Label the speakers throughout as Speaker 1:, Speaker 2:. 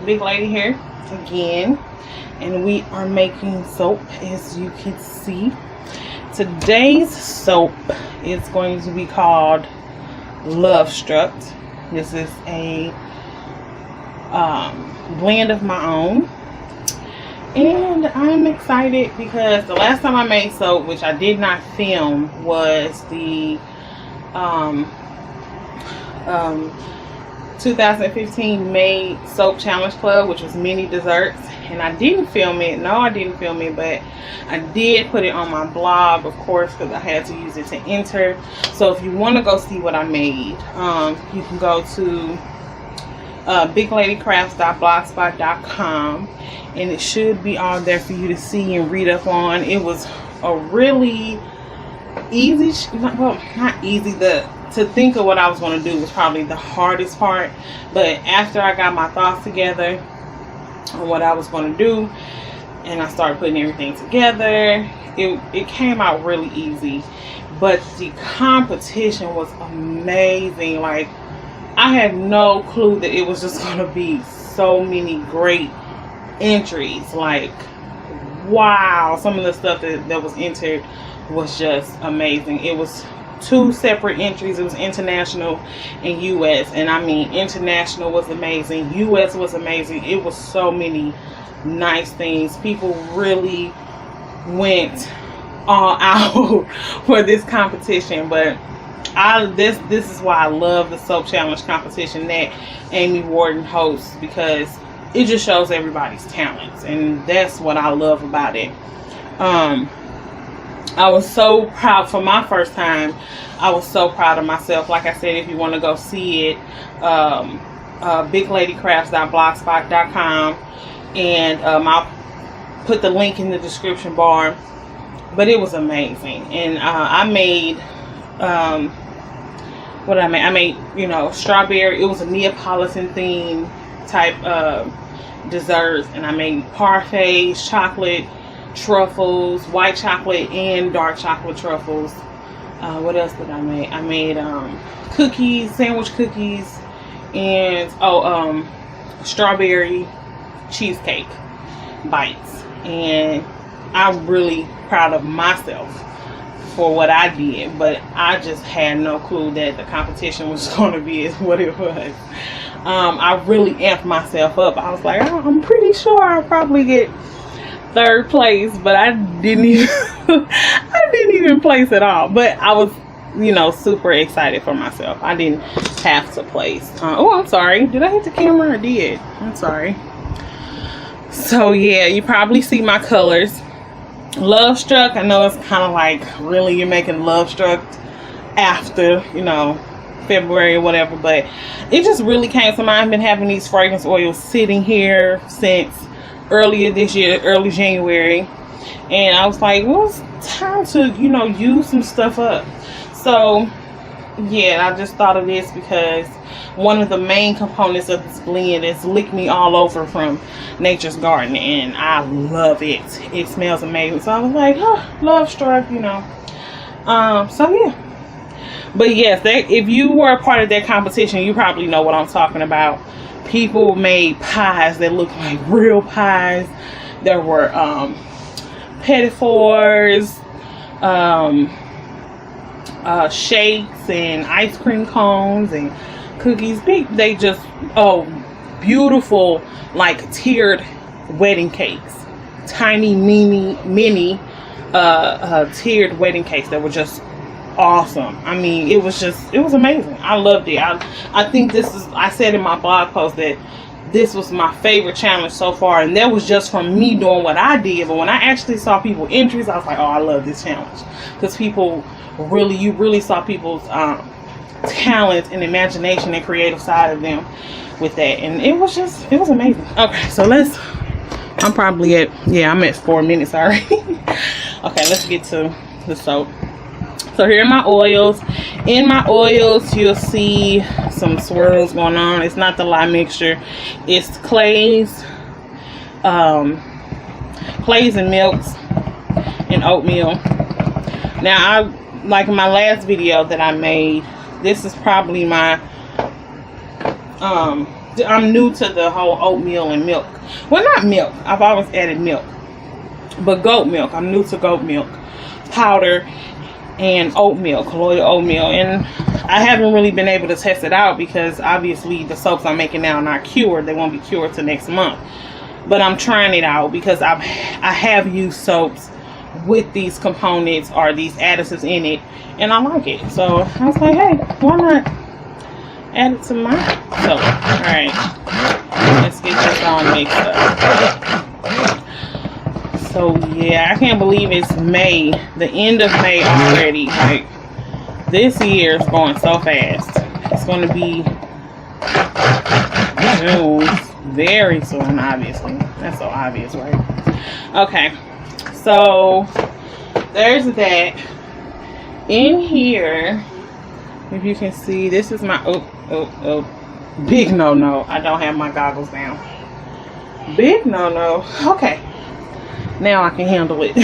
Speaker 1: Big Lady here again, and we are making soap, as you can see. Today's soap is going to be called Love Struck. This is a blend of my own, and I'm excited because the last time I made soap, which I did not film, was the 2015 Made Soap Challenge Club, which was mini desserts, and I didn't film it. No, I didn't film it, but I did put it on my blog, of course, because I had to use it to enter. So if you want to go see what I made, you can go to bigladycrafts.blogspot.com, and it should be all there for you to see and read up on. It was a really easy, well, not easy, to think of what I was going to do was probably the hardest part, but after I got my thoughts together on what I was going to do and I started putting everything together, it came out really easy. But the competition was amazing. Like, I had no clue that it was just going to be so many great entries. Like, wow, some of the stuff that was entered was just amazing. It was 2 separate entries. It was international and US, and I mean, international was amazing, US was amazing. It was so many nice things. People really went all out for this competition. But this is why I love the soap challenge competition that Amy Warden hosts, because it just shows everybody's talents, and that's what I love about it. I was so proud for my first time. I was so proud of myself. Like I said, if you want to go see it, bigladycrafts.blogspot.com, and I'll put the link in the description bar. But it was amazing, and I made what I made. I made, strawberry. It was a Neapolitan theme type desserts, and I made parfaits, chocolate truffles, white chocolate and dark chocolate truffles. What else did I make? I made cookies, sandwich cookies, and strawberry cheesecake bites. And I'm really proud of myself for what I did, but I just had no clue that the competition was going to be what it was. I really amped myself up. I was like, I'm pretty sure I'll probably get 3rd place, but I didn't even place at all. But I was, super excited for myself. I didn't have to place. I'm sorry, did I hit the camera? I did. I'm sorry. So yeah, you probably see my colors. Love Struck, I know it's kind of like, really, you're making Love Struck after February or whatever, but it just really came to mind. I've been having these fragrance oils sitting here since earlier this year, early January, and I was like, well, it's time to use some stuff up. So yeah, I just thought of this because one of the main components of this blend is Lick Me All Over from Nature's Garden, and I love it. It smells amazing. So I was like, Love Struck, so yeah. But yes, if you were a part of that competition, you probably know what I'm talking about. People made pies that looked like real pies. There were petit fours, shakes, and ice cream cones, and cookies. They just, beautiful, like tiered wedding cakes. Tiny, mini tiered wedding cakes that were just awesome. I mean, it was amazing. I loved it. I think I said in my blog post that this was my favorite challenge so far, and that was just from me doing what I did. But when I actually saw people entries, I was like, I love this challenge, because you really saw people's talent and imagination and creative side of them with that, and it was amazing. Okay, so I'm probably I'm at 4 minutes already. Okay, let's get to the soap. So here are my oils. In my oils, you'll see some swirls going on. It's not the lye mixture. It's clays and milks and oatmeal. Now, like in my last video that I made, this is probably my I'm new to the whole oatmeal and milk. Well, not milk. I've always added milk, but goat milk. I'm new to goat milk powder and oat milk, colloidal oatmeal, and I haven't really been able to test it out because obviously the soaps I'm making now are not cured. They won't be cured till next month. But I'm trying it out because I have used soaps with these components or these additives in it, and I like it. So I was like, hey, why not add it to my soap? Alright, let's get this all mixed up. So yeah, I can't believe it's May, the end of May already. Like, this year is going so fast. It's going to be June very soon, obviously. That's so obvious, right? Okay, so there's that. In here, if you can see, this is my big no. I don't have my goggles down. Big no. Okay, now I can handle it.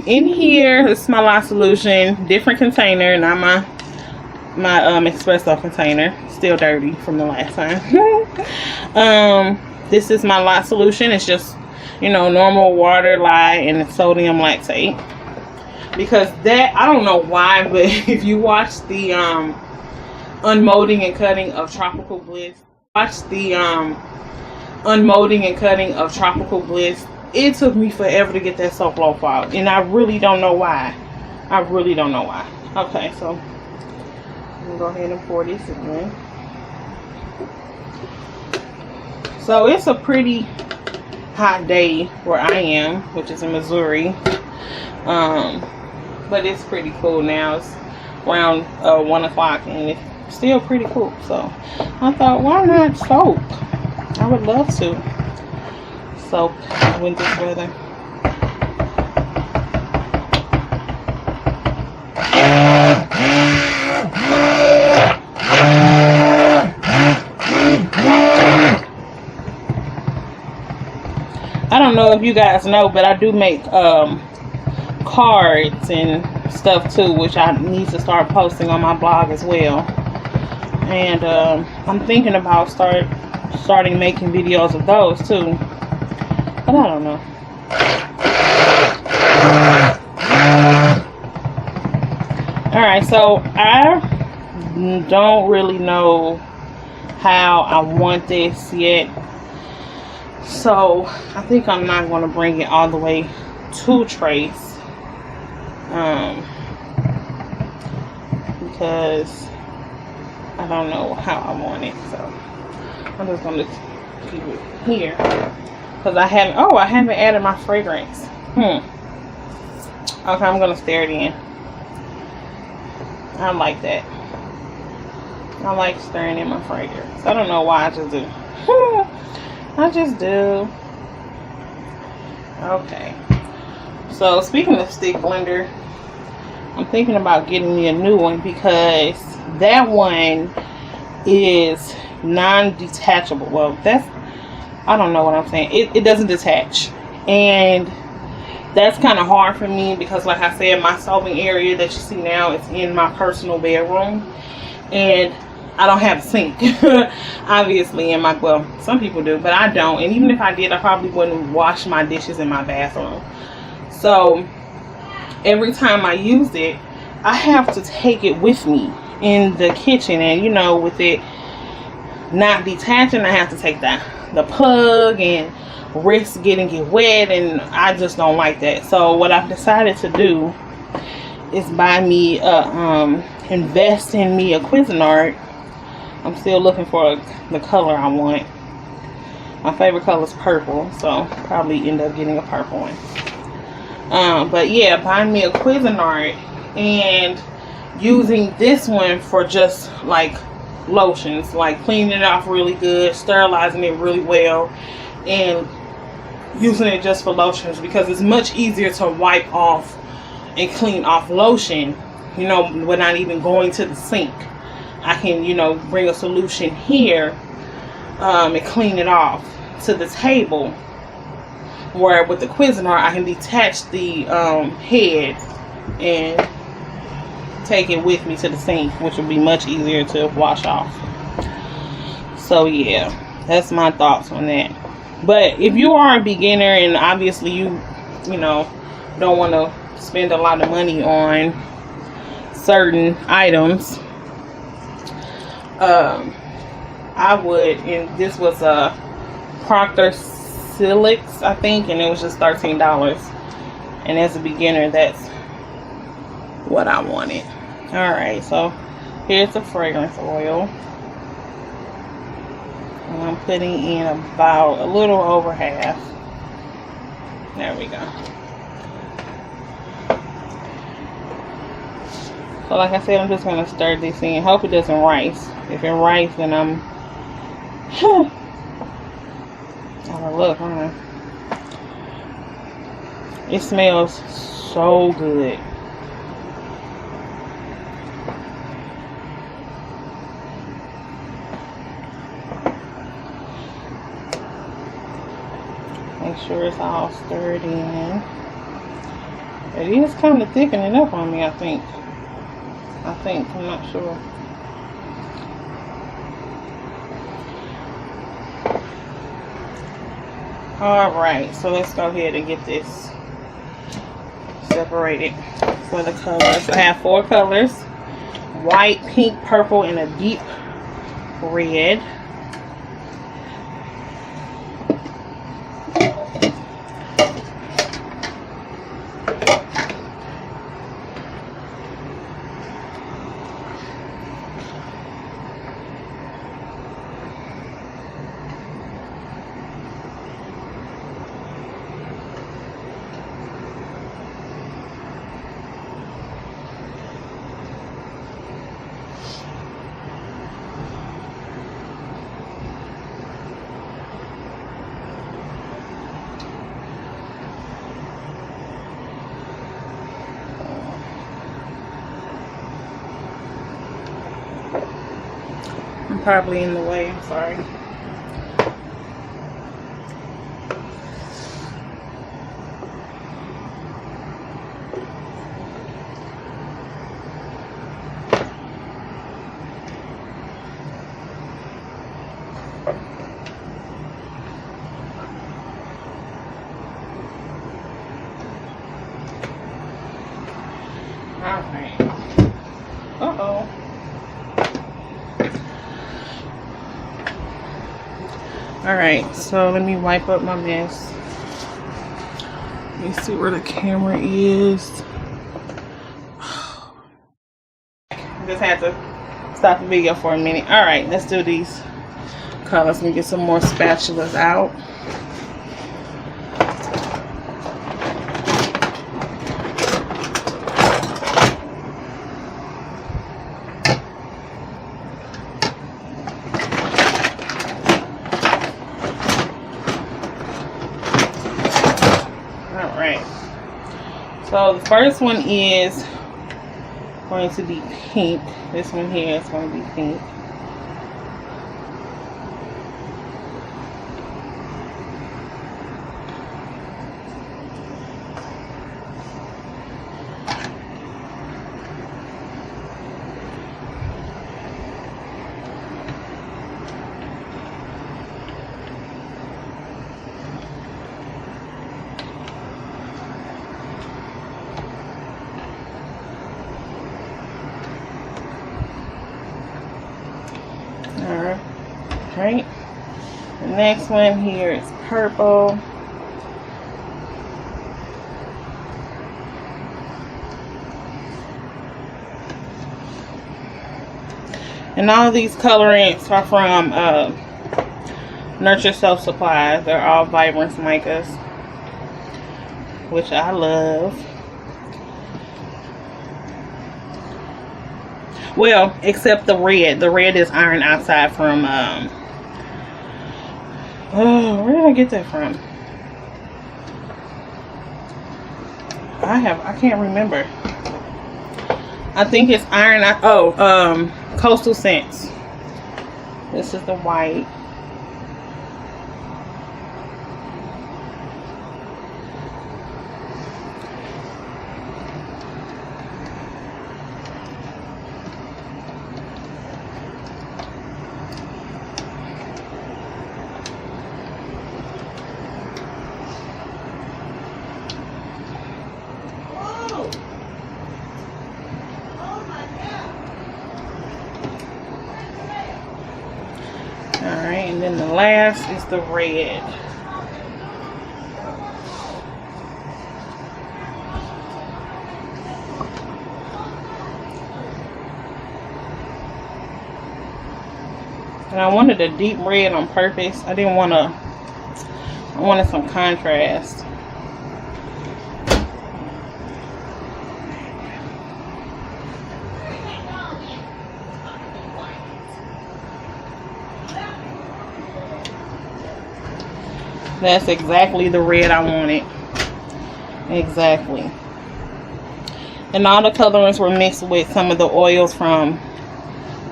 Speaker 1: In here, this is my lye solution, different container, not my espresso container, still dirty from the last time. This is my lye solution. It's just, you know, normal water, lye, and sodium lactate. Because that, I don't know why, but if you watch the unmolding and cutting of Tropical Bliss, it took me forever to get that soap loaf out, and I really don't know why. Okay, so I'm gonna go ahead and pour this in. So it's a pretty hot day where I am, which is in Missouri. But it's pretty cool now. It's around 1 o'clock and it's still pretty cool. So I thought, why not soap? I would love to soap with this weather. I don't know if you guys know, but I do make cards and stuff too, which I need to start posting on my blog as well. And I'm thinking about starting making videos of those too, but I don't know. Alright, so I don't really know how I want this yet, so I think I'm not going to bring it all the way to trace, because I don't know how I want it. So I'm just going to keep it here because I haven't added my fragrance. Okay, I'm going to stir it in. I like that. I like stirring in my fragrance. I don't know why, I just do. I just do. Okay. So speaking of stick blender, I'm thinking about getting me a new one because that one is non-detachable. Well, I don't know what I'm saying. It doesn't detach. And that's kind of hard for me because, like I said, my soaping area that you see now is in my personal bedroom. And I don't have a sink, obviously, in my, well, some people do, but I don't. And even if I did, I probably wouldn't wash my dishes in my bathroom. So every time I use it, I have to take it with me in the kitchen. And, you know, with it not detaching, I have to take the plug and risk getting it wet, and I just don't like that. So what I've decided to do is buy me invest in me a Cuisinart. I'm still looking for the color I want. My favorite color is purple, so probably end up getting a purple one. But yeah, buying me a Cuisinart and using this one for just like lotions, like cleaning it off really good, sterilizing it really well, and using it just for lotions, because it's much easier to wipe off and clean off lotion, you know, without even going to the sink. I can, you know, bring a solution here and clean it off to the table, where with the Cuisinart I can detach the head and take it with me to the sink, which will be much easier to wash off. So yeah, that's my thoughts on that. But if you are a beginner and obviously you know, don't want to spend a lot of money on certain items, I would, and this was a Proctor Silex, I think, and it was just $13. And as a beginner, that's what I wanted. Alright, so here's the fragrance oil. And I'm putting in about a little over half. There we go. So like I said, I'm just going to stir this in. Hope it doesn't rise. If it rises, then I'm... Oh, look, huh? It smells so good. Make sure it's all stirred in. It is kind of thickening up on me, I think. I'm not sure. Alright, so let's go ahead and get this separated for the colors. I have 4 colors: white, pink, purple, and a deep red. I'm probably in the way, I'm sorry. Alright. Uh-oh. Alright, so let me wipe up my mess. Let me see where the camera is. Just had to stop the video for a minute. Alright, let's do these colors. Let me get some more spatulas out. So the first one is going to be pink. This one here is going to be pink. Alright, the next one here is purple. And all of these colorants are from Nurture Self Supply. They're all Vibrance micas, which I love. Well, except the red. The red is Iron Oxide from, oh, where did I get that from? I can't remember. I think it's Coastal Scents. This is the white. Alright, and then the last is the red. And I wanted a deep red on purpose. I wanted some contrast. That's exactly the red I wanted. Exactly. And all the colorings were mixed with some of the oils from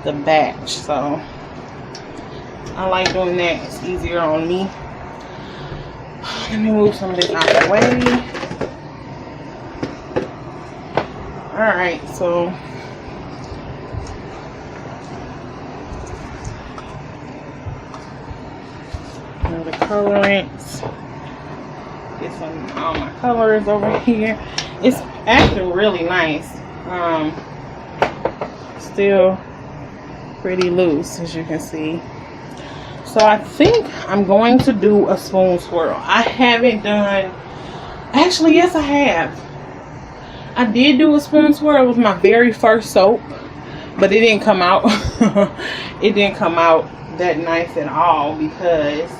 Speaker 1: the batch. So I like doing that. It's easier on me. Let me move some of this out of the way. Alright, so the colorants. Get some all my colors over here. It's actually really nice. Still pretty loose, as you can see. So I think I'm going to do a spoon swirl. I haven't done, actually yes I have. I did do a spoon swirl with my very first soap, but it didn't come out. It didn't come out that nice at all because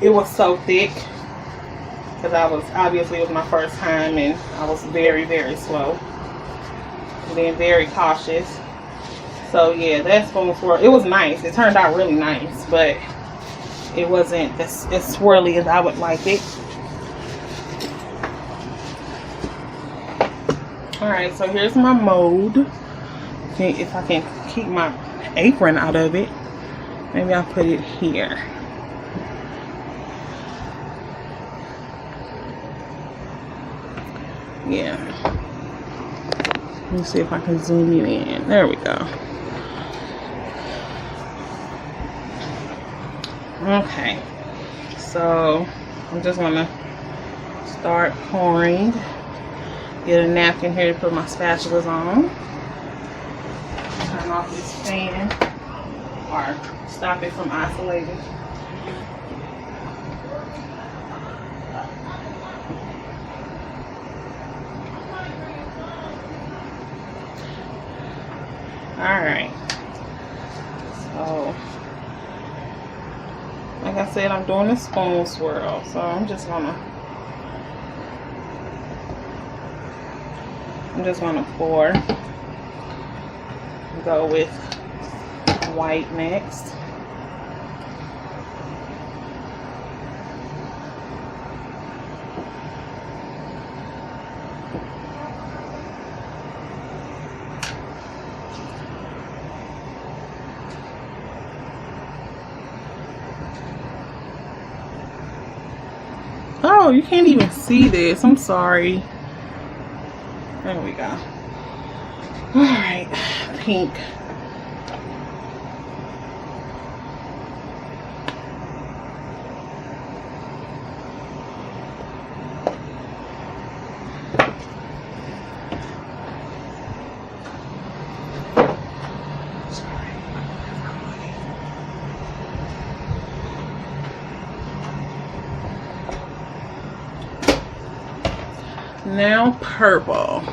Speaker 1: it was so thick. Because obviously it was my first time and I was very, very slow. Being very cautious. So yeah, that spoon swirl, it was nice. It turned out really nice, but it wasn't as swirly as I would like it. Alright, so here's my mold. If I can keep my apron out of it, maybe I'll put it here. Yeah. Let me see if I can zoom you in. There we go. Okay, so I'm just gonna start pouring. Get a napkin here to put my spatulas on. Turn off this fan or stop it from isolating. Alright, so like I said, I'm doing a spoon swirl, so I'm just gonna pour. Go with white next. Oh, you can't even see this. I'm sorry. There we go. Alright, pink. Now purple.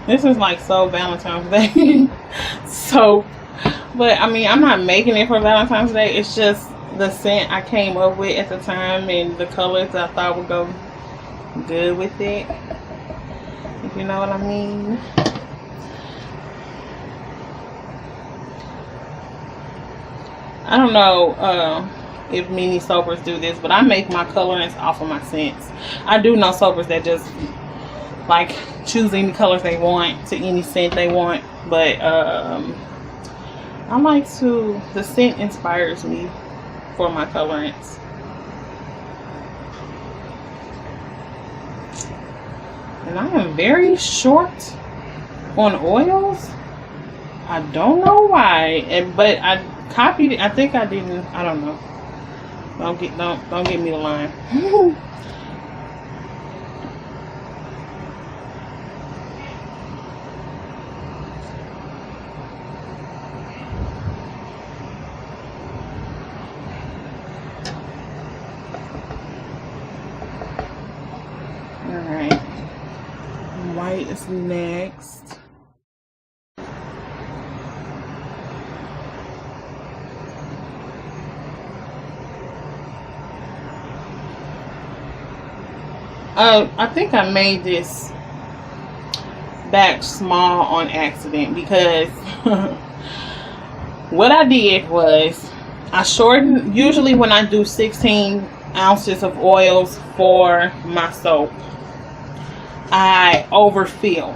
Speaker 1: This is like so Valentine's Day. So, but I mean, I'm not making it for Valentine's Day. It's just the scent I came up with at the time and the colors I thought would go good with it. If you know what I mean. I don't know if many soapers do this, but I make my colorants off of my scents. I do know soapers that just like choose any colors they want to any scent they want, but I like to, the scent inspires me for my colorants. And I am very short on oils. I don't know why, but I copied it. I think I didn't. I don't know. Don't get me the line. All right. White is next. I think I made this batch small on accident because what I did was I shortened. Usually when I do 16 ounces of oils for my soap, I overfill.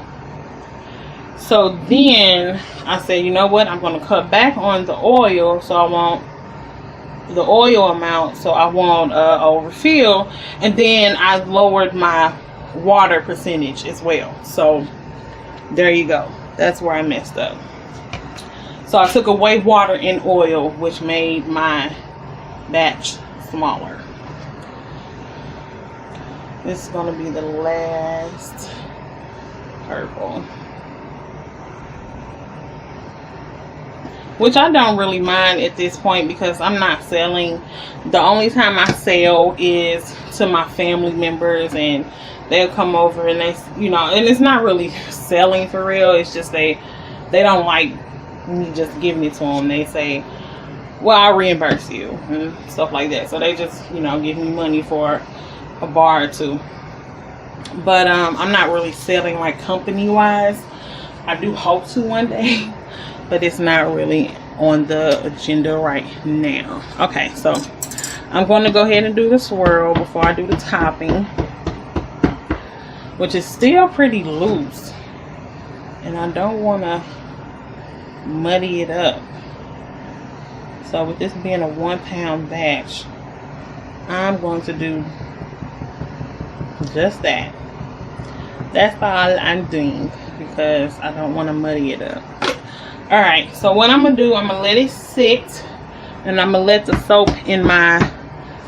Speaker 1: So then I said, you know what, I'm going to cut back on the oil so I won't the oil amount, so I won't overfill. And then I lowered my water percentage as well. So there you go. That's where I messed up. So I took away water and oil, which made my batch smaller. This is going to be the last purple, which I don't really mind at this point because I'm not selling. The only time I sell is to my family members, and they'll come over and they, you know, and it's not really selling for real. It's just they don't like me just giving it to them. They say, well, I'll reimburse you and stuff like that. So they just, you know, give me money for a bar or two. But I'm not really selling like company wise. I do hope to one day, but it's not really on the agenda right now. Okay, so I'm going to go ahead and do the swirl before I do the topping, which is still pretty loose, and I don't want to muddy it up. So with this being a 1 pound batch, I'm going to do just that. That's all I'm doing because I don't want to muddy it up. Alright, so what I'm going to do, I'm going to let it sit, and I'm going to let the soap in my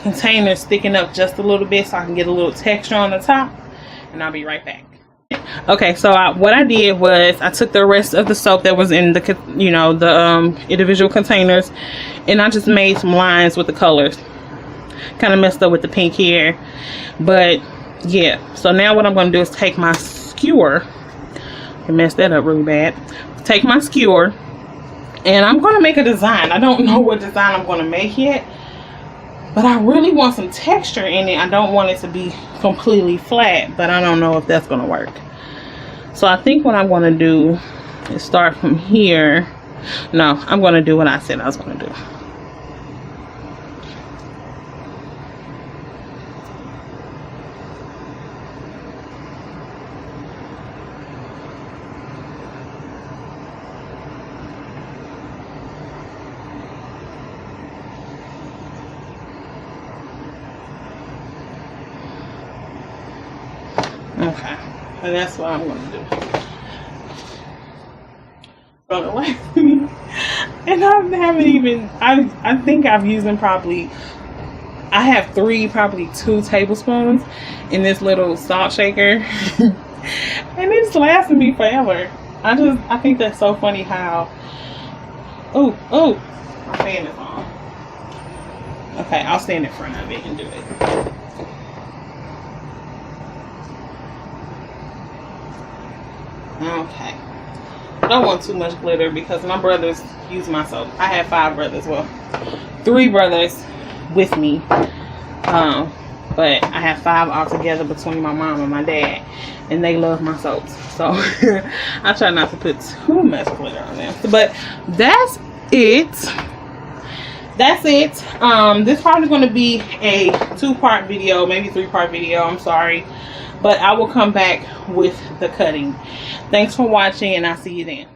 Speaker 1: container thicken up just a little bit so I can get a little texture on the top, and I'll be right back. Okay, so what I did was I took the rest of the soap that was in the, you know, the individual containers, and I just made some lines with the colors. Kind of messed up with the pink here, but yeah. So now what I'm going to do is take my skewer. I messed that up really bad. Take my skewer, and I'm going to make a design. I don't know what design I'm going to make yet, but I really want some texture in it. I don't want it to be completely flat, but I don't know if that's going to work. So I think what I'm going to do is start from here. No, I'm going to do what I said I was going to do. Okay, and that's what I'm going to do. And I haven't even, I think I've used them probably, I have probably 2 tablespoons in this little salt shaker. And it's lasted me forever. I think that's so funny how, oh, my fan is on. Okay, I'll stand in front of it and do it. Okay, I don't want too much glitter because my brothers use my soap. I have 5 brothers, well, 3 brothers with me, but I have 5 altogether between my mom and my dad, and they love my soaps, so I try not to put too much glitter on them. But that's it. that's it. This probably going to be a 2-part video, maybe 3-part video, I'm sorry, but I will come back with the cutting. Thanks for watching, and I'll see you then.